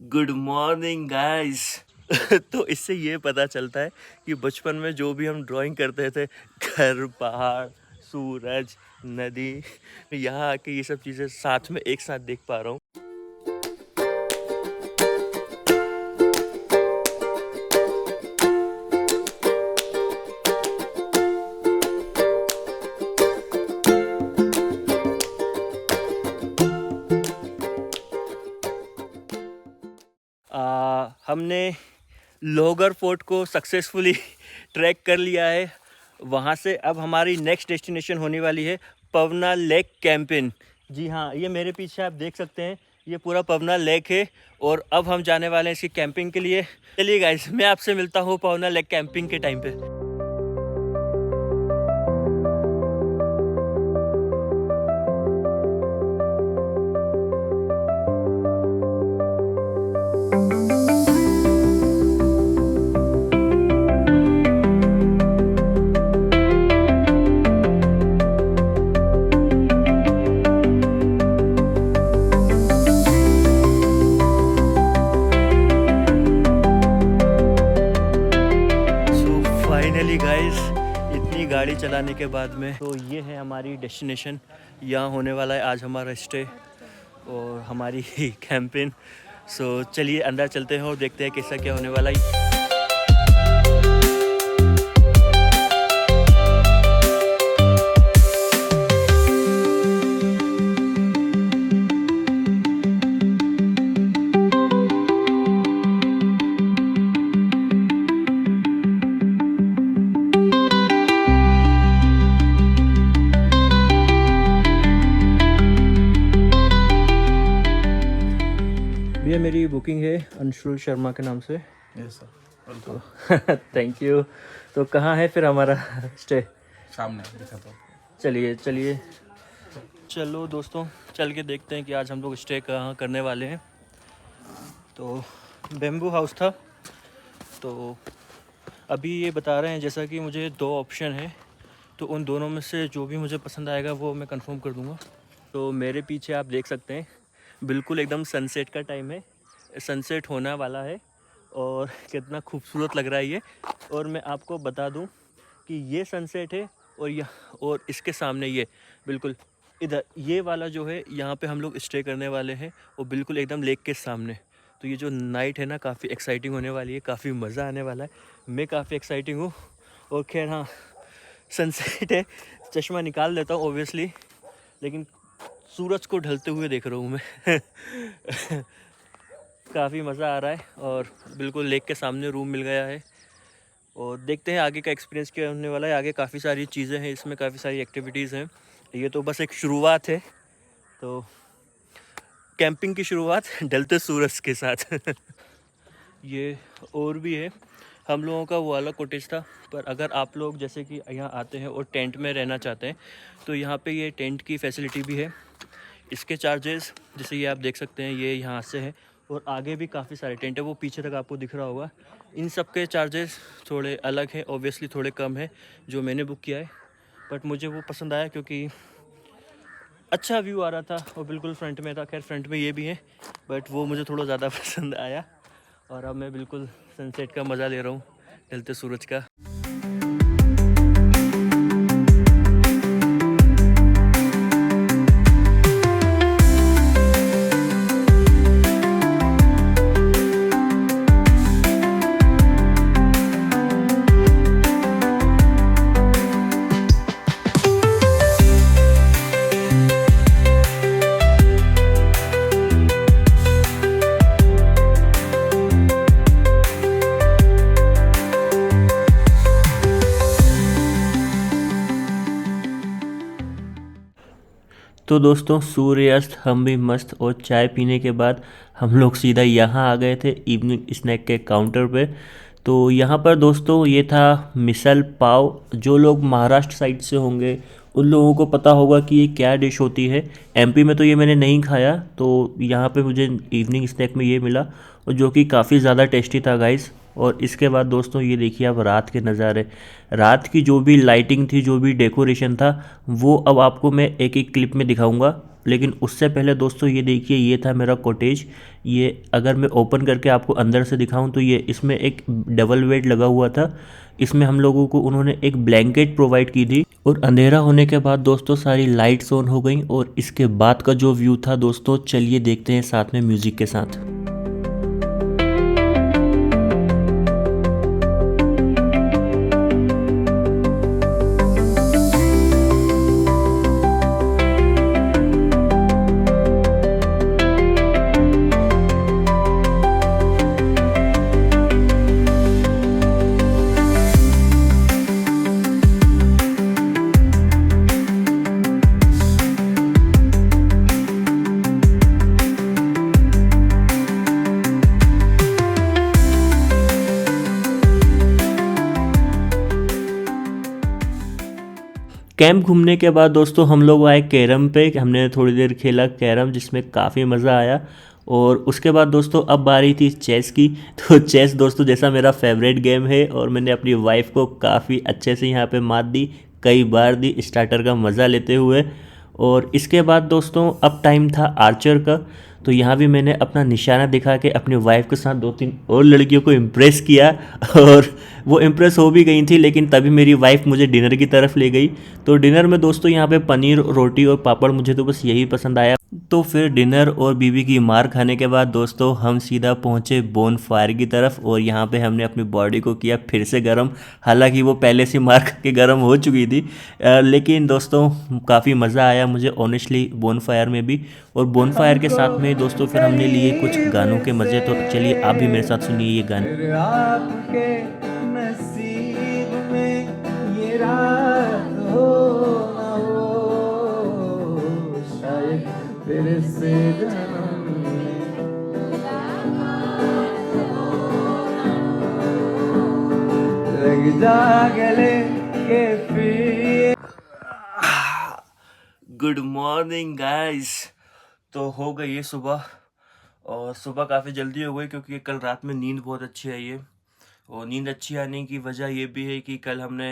Good morning guys. तो इससे ये पता चलता है कि बचपन में जो भी हम ड्राइंग करते थे, घर, पहाड़, सूरज, नदी, यहाँ आके ये सब चीज़ें साथ में एक साथ देख पा रहा हूँ। हमने लोहगढ़ फोर्ट को सक्सेसफुली ट्रैक कर लिया है। वहाँ से अब हमारी नेक्स्ट डेस्टिनेशन होने वाली है पवना लेक कैंपिंग। जी हाँ, ये मेरे पीछे आप देख सकते हैं, ये पूरा पवना लेक है और अब हम जाने वाले हैं इसकी कैंपिंग के लिए। चलिए गाइस, मैं आपसे मिलता हूँ पवना लेक कैंपिंग के टाइम पे। गाइस, इतनी गाड़ी चलाने के बाद में तो ये है हमारी डेस्टिनेशन। यहाँ होने वाला है आज हमारा स्टे और हमारी कैंपिंग। सो चलिए अंदर चलते हैं और देखते हैं कैसा क्या होने वाला है। ये मेरी बुकिंग है अंशुल शर्मा के नाम से। Yes sir. Thank you. तो कहाँ है फिर हमारा स्टे? सामने दिखा तो। चलिए चलो दोस्तों, चल के देखते हैं कि आज हम लोग स्टे कहाँ करने वाले हैं। तो बेम्बू हाउस था, तो अभी ये बता रहे हैं जैसा कि मुझे 2 ऑप्शन है, तो उन दोनों में से जो भी मुझे पसंद आएगा वो मैं कंफर्म कर दूँगा। तो मेरे पीछे आप देख सकते हैं, बिल्कुल एकदम सनसेट का टाइम है, सनसेट होने वाला है और कितना खूबसूरत लग रहा है ये। और मैं आपको बता दूं कि ये सनसेट है और इसके सामने ये बिल्कुल इधर ये वाला जो है, यहाँ पे हम लोग स्टे करने वाले हैं वो बिल्कुल एकदम लेक के सामने। तो ये जो नाइट है ना, काफ़ी एक्साइटिंग होने वाली है, काफ़ी मज़ा आने वाला है। मैं काफ़ी एक्साइटिंग हूँ। और खैर हाँ, सनसेट है, चश्मा निकाल लेता हूँ ओब्वियसली, लेकिन सूरज को ढलते हुए देख रहा हूँ मैं। काफ़ी मज़ा आ रहा है और बिल्कुल लेक के सामने रूम मिल गया है। और देखते हैं आगे का एक्सपीरियंस क्या होने वाला है। आगे काफ़ी सारी चीज़ें हैं, इसमें काफ़ी सारी एक्टिविटीज़ हैं। ये तो बस एक शुरुआत है, तो कैंपिंग की शुरुआत ढलते सूरज के साथ। ये और भी है, हम लोगों का वो वाला कॉटेज था, पर अगर आप लोग जैसे कि यहाँ आते हैं और टेंट में रहना चाहते हैं तो यहाँ पे ये टेंट की फैसिलिटी भी है। इसके चार्जेस जैसे ये आप देख सकते हैं, ये यहाँ से है और आगे भी काफ़ी सारे टेंट है, वो पीछे तक आपको दिख रहा होगा। इन सब के चार्जेस थोड़े अलग हैं, ऑब्वियसली थोड़े कम है जो मैंने बुक किया है, बट मुझे वो पसंद आया क्योंकि अच्छा व्यू आ रहा था और बिल्कुल फ्रंट में था। खैर फ्रंट में ये भी है, बट वो मुझे थोड़ा ज़्यादा पसंद आया। और अब मैं बिल्कुल सनसेट का मज़ा ले रहा हूँ, ढलते सूरज का। तो दोस्तों सूर्यास्त हम भी मस्त और चाय पीने के बाद हम लोग सीधा यहाँ आ गए थे इवनिंग स्नैक के काउंटर पे। तो यहाँ पर दोस्तों ये था मिसल पाव। जो लोग महाराष्ट्र साइड से होंगे उन लोगों को पता होगा कि ये क्या डिश होती है। एमपी में तो ये मैंने नहीं खाया, तो यहाँ पे मुझे इवनिंग स्नैक में ये मिला और जो कि काफ़ी ज़्यादा टेस्टी था गाइस। और इसके बाद दोस्तों ये देखिए आप रात के नज़ारे, रात की जो भी लाइटिंग थी, जो भी डेकोरेशन था, वो अब आपको मैं एक एक क्लिप में दिखाऊंगा। लेकिन उससे पहले दोस्तों ये देखिए, ये था मेरा कॉटेज। ये अगर मैं ओपन करके आपको अंदर से दिखाऊं तो ये इसमें एक डबल बेड लगा हुआ था। इसमें हम लोगों को उन्होंने एक ब्लैंकेट प्रोवाइड की थी। और अंधेरा होने के बाद दोस्तों सारी लाइट्स ऑन हो गई, और इसके बाद का जो व्यू था दोस्तों, चलिए देखते हैं साथ में म्यूजिक के साथ। कैंप घूमने के बाद दोस्तों हम लोग आए कैरम पे। हमने थोड़ी देर खेला कैरम, जिसमें काफ़ी मज़ा आया। और उसके बाद दोस्तों अब बारी थी चेस की। तो चेस दोस्तों जैसा मेरा फेवरेट गेम है, और मैंने अपनी वाइफ को काफ़ी अच्छे से यहाँ पे मात दी, कई बार दी, स्टार्टर का मज़ा लेते हुए। और इसके बाद दोस्तों अब टाइम था आर्चर का। तो यहाँ भी मैंने अपना निशाना दिखा के अपनी वाइफ के साथ 2-3 और लड़कियों को इम्प्रेस किया, और वो इम्प्रेस हो भी गई थी। लेकिन तभी मेरी वाइफ मुझे डिनर की तरफ ले गई। तो डिनर में दोस्तों यहाँ पे पनीर, रोटी और पापड़, मुझे तो बस यही पसंद आया। तो फिर डिनर और बीवी की मार खाने के बाद दोस्तों हम सीधा पहुँचे बोन फायर की तरफ, और यहाँ पे हमने अपनी बॉडी को किया फिर से गर्म। हालांकि वो पहले से मार खा के गर्म हो चुकी थी, लेकिन दोस्तों काफ़ी मज़ा आया मुझे ऑनेस्टली बोन फायर में भी। और बोन फायर के साथ में दोस्तों फिर हमने लिए कुछ गानों के मज़े। तो चलिए आप भी मेरे साथ सुनिए ये गाने। आपके नसीब में ये रात हो ना हो, शायद फिर से जन्म में लग जा गले के फिर। Good morning guys. तो हो गई है सुबह, और सुबह काफ़ी जल्दी हो गई क्योंकि कल रात में नींद बहुत अच्छी आई है। और नींद अच्छी आने की वजह ये भी है कि कल हमने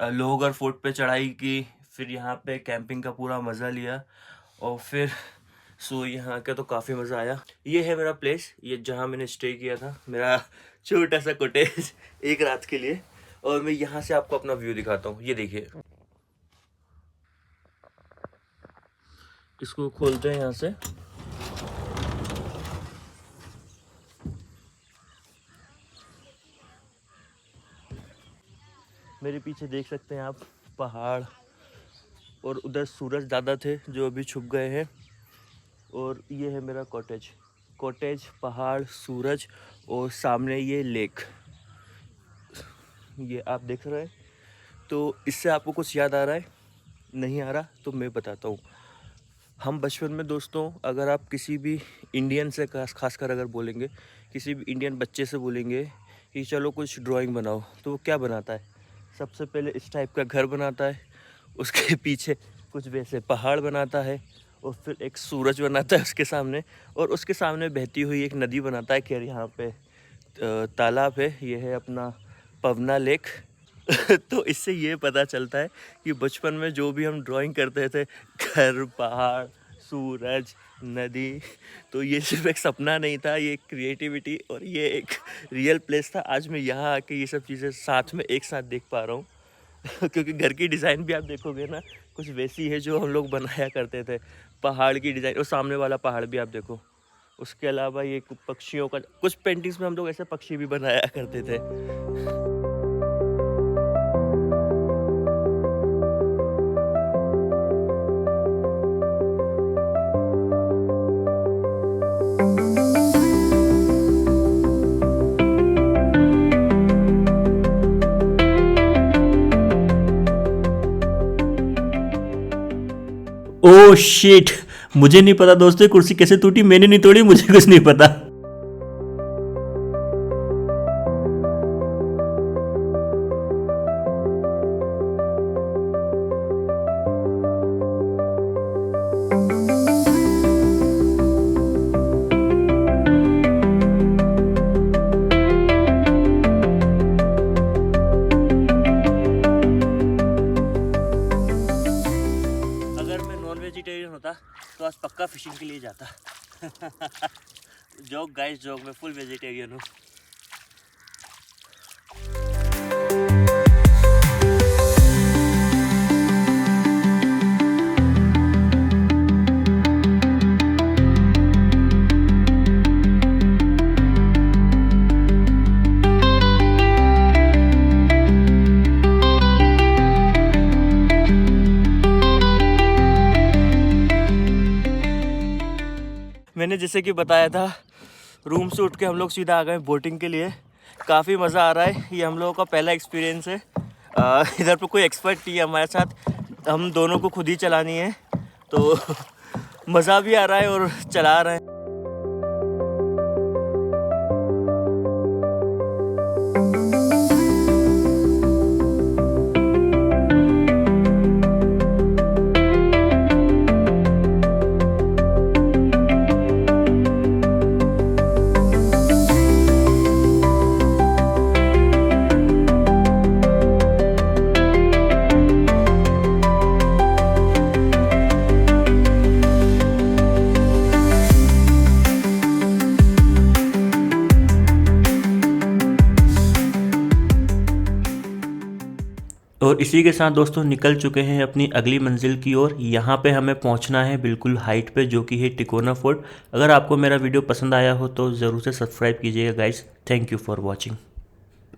लोहगढ़ फोर्ट पे चढ़ाई की, फिर यहाँ पे कैंपिंग का पूरा मज़ा लिया, और फिर यहाँ का तो काफ़ी मज़ा आया। ये है मेरा प्लेस, ये जहाँ मैंने स्टे किया था, मेरा छोटा सा कॉटेज एक रात के लिए। और मैं यहाँ से आपको अपना व्यू दिखाता हूँ। ये देखिए, इसको खोलते हैं यहाँ से। मेरे पीछे देख सकते हैं आप पहाड़, और उधर सूरज दादा थे जो अभी छुप गए हैं। और ये है मेरा कॉटेज, पहाड़, सूरज, और सामने ये लेक, ये आप देख रहे हैं। तो इससे आपको कुछ याद आ रहा है? नहीं आ रहा तो मैं बताता हूँ। हम बचपन में दोस्तों, अगर आप किसी भी इंडियन से खासकर अगर बोलेंगे, किसी भी इंडियन बच्चे से बोलेंगे कि चलो कुछ ड्राइंग बनाओ, तो वो क्या बनाता है? सबसे पहले इस टाइप का घर बनाता है, उसके पीछे कुछ वैसे पहाड़ बनाता है, और फिर एक सूरज बनाता है उसके सामने, और उसके सामने बहती हुई एक नदी बनाता है। खैर यहाँ पे तालाब है, ये है अपना पवना लेक। तो इससे ये पता चलता है कि बचपन में जो भी हम ड्राइंग करते थे, घर, पहाड़, सूरज, नदी, तो ये सिर्फ एक सपना नहीं था, ये क्रिएटिविटी और ये एक रियल प्लेस था। आज मैं यहाँ आके ये सब चीज़ें साथ में एक साथ देख पा रहा हूँ। क्योंकि घर की डिज़ाइन भी आप देखोगे ना, कुछ वैसी है जो हम लोग बनाया करते थे। पहाड़ की डिज़ाइन, और सामने वाला पहाड़ भी आप देखो। उसके अलावा ये पक्षियों का, कुछ पेंटिंग्स में हम लोग ऐसे पक्षी भी बनाया करते थे। ओह शिट, मुझे नहीं पता दोस्तों कुर्सी कैसे टूटी। मैंने नहीं तोड़ी, मुझे कुछ नहीं पता। तो आज फिशिंग के लिए जाता। जोक गाइस, जोक, मैं फुल वेजिटेरियन हूँ। मैंने जैसे कि बताया था, रूम से उठ के हम लोग सीधा आ गए बोटिंग के लिए। काफ़ी मज़ा आ रहा है, ये हम लोगों का पहला एक्सपीरियंस है। इधर पर कोई एक्सपर्ट नहीं है हमारे साथ, हम दोनों को खुद ही चलानी है, तो मज़ा भी आ रहा है और चला रहे हैं। और इसी के साथ दोस्तों निकल चुके हैं अपनी अगली मंजिल की ओर। यहाँ पे हमें पहुँचना है बिल्कुल हाइट पे, जो कि है टिकोना फोर्ट। अगर आपको मेरा वीडियो पसंद आया हो तो ज़रूर से सब्सक्राइब कीजिएगा guys. Thank you for watching.